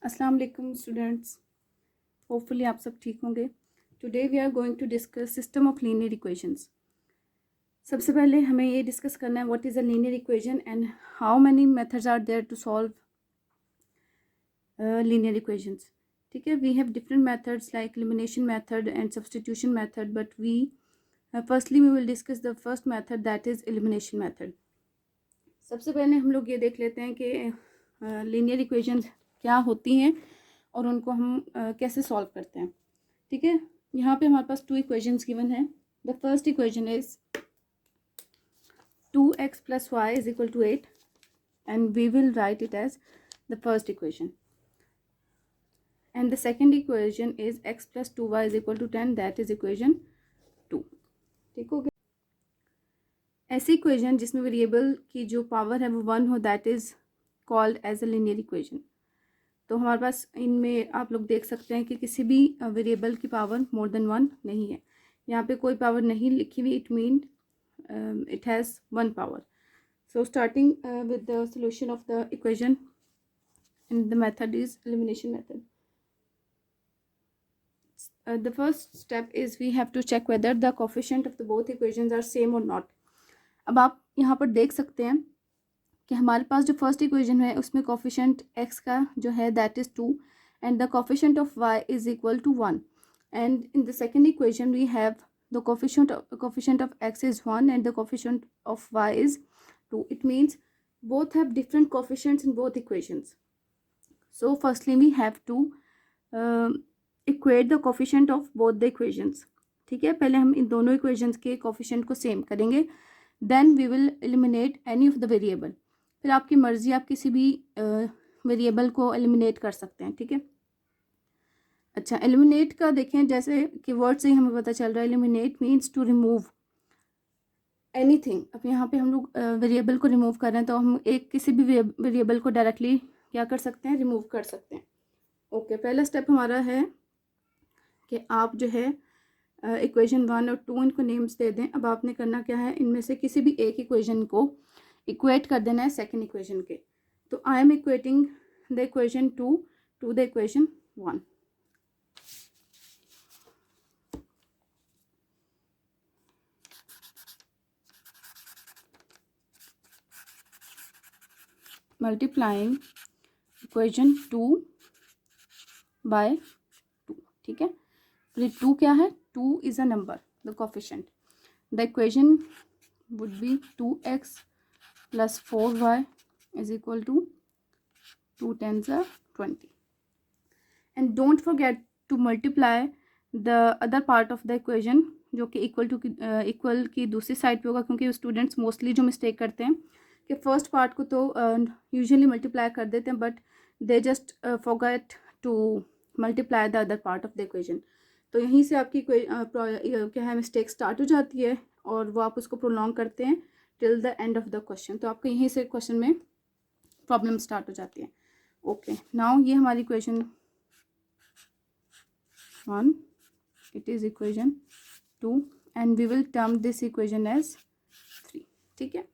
अस्सलाम वालेकुम students, hopefully आप सब ठीक होंगे। Today we are going to discuss system of linear equations. सबसे पहले हमें ये डिस्कस करना है what is a linear equation and how many methods are there to solve linear equations. ठीक है, we have different methods like elimination method and substitution method, but we firstly we will discuss the first method that is elimination method. सबसे पहले हम लोग ये देख लेते हैं कि लीनियर इक्वेशंस क्या होती हैं और उनको हम कैसे सॉल्व करते हैं। ठीक है, यहाँ पे हमारे पास टू इक्वेशंस गिवन है। The first equation is 2x plus y is equal to 8 and we will write it as the first equation, and the second equation is x plus 2y is equal to 10, that is equation 2। ठीक हो गया। ऐसी equation जिसमें variable की जो power है वो 1 हो, that is called as a linear equation. तो हमारे पास इनमें आप लोग देख सकते हैं कि किसी भी वेरिएबल की पावर मोर देन 1 नहीं है। यहाँ पे कोई पावर नहीं लिखी हुई, it mean it has one power. So starting with the solution of the equation, and the method is elimination method. The first step is we have to check whether the coefficient of the both equations are same or not. अब आप यहाँ पर देख सकते हैं कि हमारे पास जो फर्स्ट इक्वेशन है उसमें कोफिशिएंट x का जो है that is 2 and the coefficient of y is equal to 1, and in the second equation we have the coefficient of x is 1 and the coefficient of y is 2. It means both have different coefficients in both equations. So firstly we have to equate the coefficient of both the equations. ठीक है, पहले हम इन दोनों equations के coefficient को same करेंगे, then we will eliminate any of the variable. फिर आपकी मर्जी, आप किसी भी वेरिएबल को एलिमिनेट कर सकते हैं। ठीक है, अच्छा, एलिमिनेट का देखें, जैसे कि वर्ड से ही हमें पता चल रहा है, eliminate means to remove anything. अब यहाँ पे हम लोग वेरिएबल को रिमूव कर रहे हैं, तो हम एक किसी भी वेरिएबल को डायरेक्टली क्या कर सकते हैं, रिमूव कर सकते हैं। ओके, पहला स्टेप हमारा है कि आप जो है इक्वेशन 1 और 2 इनको नेम्स दे दें। अब आपने करना क्या है, इनमें से किसी भी एक इक्वेशन को इक्वेट कर देना है सेकेंड इक्वेशन के। तो I am equating the equation 2 to the equation 1। Multiplying equation 2 by 2। ठीक है, फिर 2 क्या है, 2 is a number, the coefficient. The equation would be 2x plus 4y is equal to 2 10s are 20, and don't forget to multiply the other part of the equation जो कि equal की दूसरी side पे होगा, क्योंकि स्टूडेंट्स मोस्टली जो mistake करते हैं कि फर्स्ट पार्ट को तो यूजुअली मल्टीप्लाई कर देते हैं, but they just forget to multiply the other part of the equation. तो यहीं से आपकी क्या है, मिस्टेक स्टार्ट हो जाती है और वो आप उसको प्रोलॉन्ग करते हैं till the end of the question. तो आपको यहीं से क्वेश्चन में प्रॉब्लम स्टार्ट हो जाती है। ओके, नाउ ये हमारी equation 1, it is equation 2 and we will term this equation as 3। ठीक है,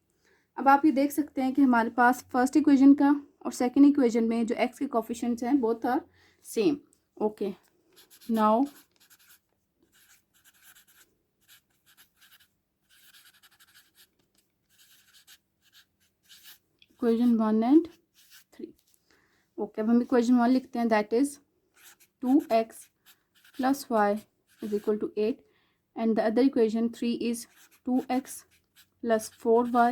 अब आप ये देख सकते हैं कि हमारे पास फर्स्ट इक्वेशन का और सेकेंड इक्वेशन में जो x के कोफिशिएंट्स हैं both are same. Okay, now equation 1 and 3। Okay, अब हम इक्वेशन 1 लिखते हैं, that is 2x plus y is equal to 8, and the other equation 3 is 2x plus 4y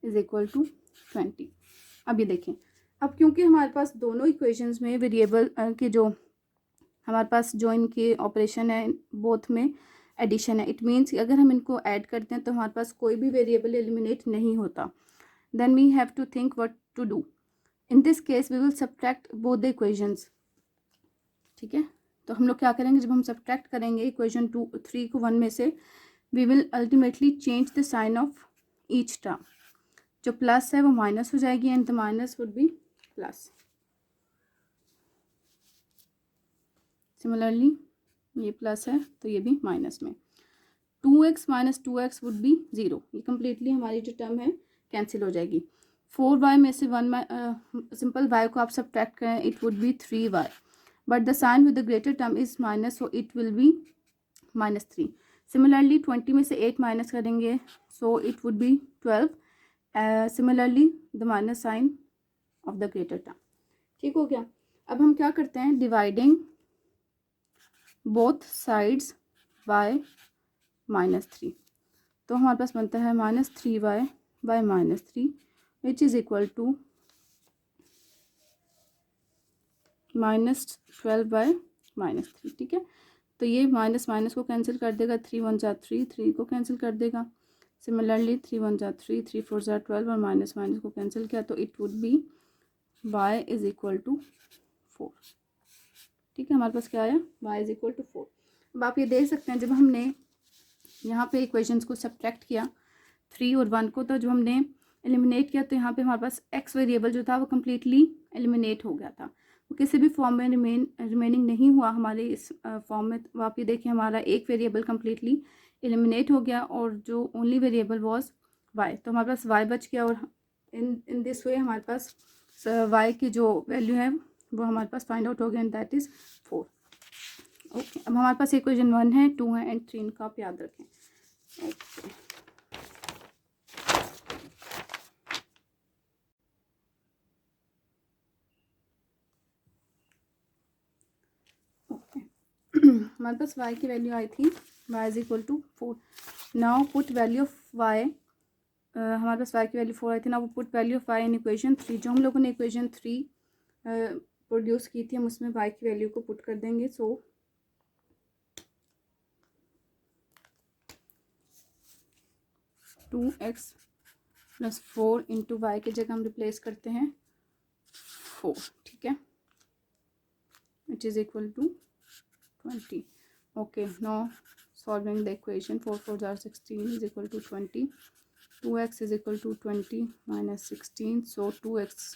is equal to 20। अब ये देखें, अब क्योंकि हमारे पास दोनों इक्वेशंस में वेरिएबल के जो हमारे पास जो इनके ऑपरेशन है बोथ में एडिशन है, इट मीन्स अगर हम इनको ऐड करते हैं तो हमारे पास कोई भी वेरिएबल एलिमिनेट नहीं होता। then we have to think what to do. In this case we will subtract both the equations। ठीक है, तो हम लोग क्या करेंगे, जब हम सब्ट्रैक्ट करेंगे इक्वेशन 2 3 को 1 में से, we will ultimately change the sign of each term। जो प्लस है वो माइनस हो जाएगी and the minus would be plus। Similarly ये प्लस है तो ये भी माइनस में, 2x minus 2x would be 0। ये कम्प्लीटली हमारी जो टर्म है कैंसिल हो जाएगी। 4y में से सिंपल y को आप सब्ट्रैक्ट करें, it would be 3y, but the sign with the greater term is minus, so it will be -3. Similarly 20 में से 8 माइनस करेंगे, so it would be 12. Similarly the minus sign of the greater term. ठीक हो गया. अब हम क्या करते हैं, डिवाइडिंग बोथ साइड्स बाय -3. तो हमारे पास बनता है -3y by -3 which is equal to -12 by -3. ठीक है. तो ये माइनस माइनस को कैंसिल कर देगा, 3 1 जा 3, 3 को कैंसिल कर देगा. सिमिलरली 3 1 जा 3, 3 4 जा 12 और माइनस माइनस को कैंसिल किया, तो it would be y is equal to 4. ठीक है, हमारे पास क्या आया, y इज़ इक्वल टू 4. अब आप ये देख सकते हैं, जब हमने यहाँ पे इक्वेशंस को सब्ट्रैक्ट किया 3 और 1 को, तो जब हमने एलिमिनेट किया तो यहाँ पे हमारे पास x वेरिएबल जो था वो कम्प्लीटली एलिमिनेट हो गया था, वो किसी भी फॉर्म में रिमेनिंग नहीं हुआ हमारे इस फॉर्म में. तो आप ये देखिए, हमारा एक वेरिएबल कम्प्लीटली एलिमिनेट हो गया और जो ओनली वेरिएबल वाज y, तो हमारे पास y बच गया. और इन दिस वे हमारे पास y की जो वैल्यू है वो हमारे पास फाइंड आउट हो गया, एंड दैट इज़ 4. ओके, अब हमारे पास इक्वेशन 1 है, 2 है एंड 3 का आप याद रखें. ओके, हमारे पास y की वैल्यू आई थी, y is equal to 4. Now put value of y, हमारे पास y की वैल्यू 4 आई थी. Now put value of y in equation 3. जो हम लोगों ने इक्वेशन 3 प्रोड्यूस की थी, हम उसमें y की वैल्यू को पुट कर देंगे. सो 2x प्लस 4 इंटू वाई की जगह हम रिप्लेस करते हैं 4. ठीक है, which is equal to 20. Okay, now solving the equation 4 4 जार 16 is equal to 20. 2x is equal to 20 minus 16, so 2x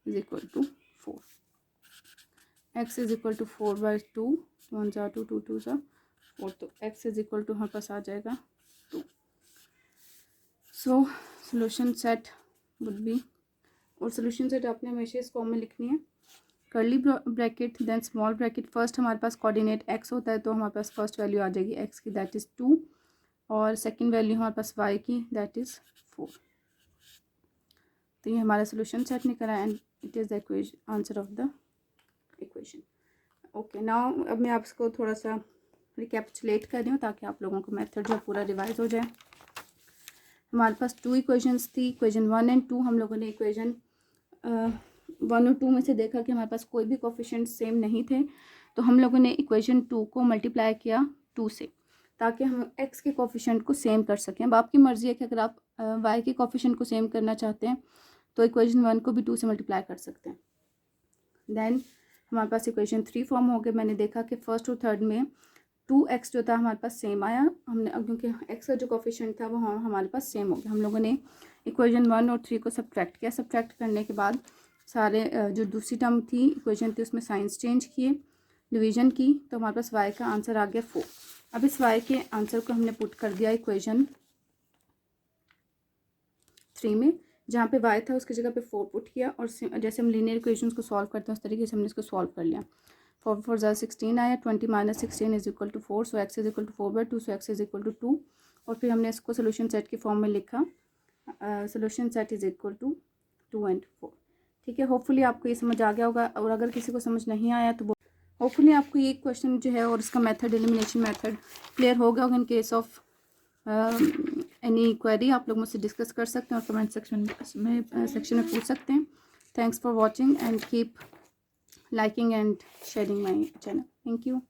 is equal to 4. x is equal to 4 by 2, 1 जार 2, 2 2 जार 4, तो x इज इक्वल टू हमारे पास आ जाएगा 2. So solution set would be, और solution set आपने हमेशा इस फॉर्म में लिखनी है, curly bracket then small bracket. First हमारे पास कोऑर्डिनेट x होता है, तो हमारे पास फर्स्ट वैल्यू आ जाएगी x की, दैट इज़ 2, और सेकंड वैल्यू हमारे पास y की, दैट इज़ 4. तो ये हमारा सोल्यूशन सेट निकला, and it is the equation, answer of the equation. Okay, now अब मैं आपको थोड़ा सा रिकैपिचुलेट कर रही हूँ ताकि आप लोगों को मेथड जो पूरा रिवाइज हो जाए. हमारे पास 2 इक्वेशंस थी, इक्वेशन 1 एंड 2. हम लोगों ने इक्वेशन 1 और 2 में से देखा कि हमारे पास कोई भी कोफिशिएंट सेम नहीं थे, तो हम लोगों ने इक्वेशन 2 को मल्टीप्लाई किया 2 से, ताकि हम x के कोफिशिएंट को सेम कर सकें. अब आपकी मर्ज़ी है कि अगर आप y के कोफिशिएंट को सेम करना चाहते हैं तो इक्वेशन 1 को भी 2 से मल्टीप्लाई कर सकते हैं. देन हमारे पास इक्वेशन 3 फॉर्म हो गए. मैंने देखा कि फर्स्ट और थर्ड में 2x जो था हमारे पास सेम आया, हमने क्योंकि x का जो कोफिशिएंट था वो हमारे पास सेम हो गया. हम लोगों ने इक्वेशन 1 और 3 को सब्ट्रैक्ट किया. सब्ट्रैक्ट करने के बाद सारे जो दूसरी टर्म थी इक्वेशन थी उसमें साइंस चेंज किए, डिवीजन की, तो हमारे पास y का आंसर आ गया 4. अब इस y के आंसर को हमने पुट कर दिया इक्वेशन 3 में, जहाँ पे y था उसकी जगह पे 4 पुट किया, और जैसे हम लीनियर इक्वेशंस को सॉल्व करते हैं उस तरीके से हमने इसको सॉल्व कर लिया. 4 4 ज़ा 16 आया, 20 minus 16 is equal to 4, so x is equal to 4 by 2, so x is equal to 2. और फिर हमने इसको सोल्यूशन सेट की फॉर्म में लिखा, solution set is equal to 2 and 4. ठीक है, होपफुली आपको ये समझ आ गया होगा, और अगर किसी को समझ नहीं आया तो होपफुली आपको ये क्वेश्चन जो है और इसका मेथड, एलिमिनेशन मेथड क्लियर हो गया होगा. In case of any query आप लोग मुझसे डिस्कस कर सकते हैं और कमेंट सेक्शन में पूछ सकते हैं. Thanks for watching and keep liking and sharing my channel. Thank you.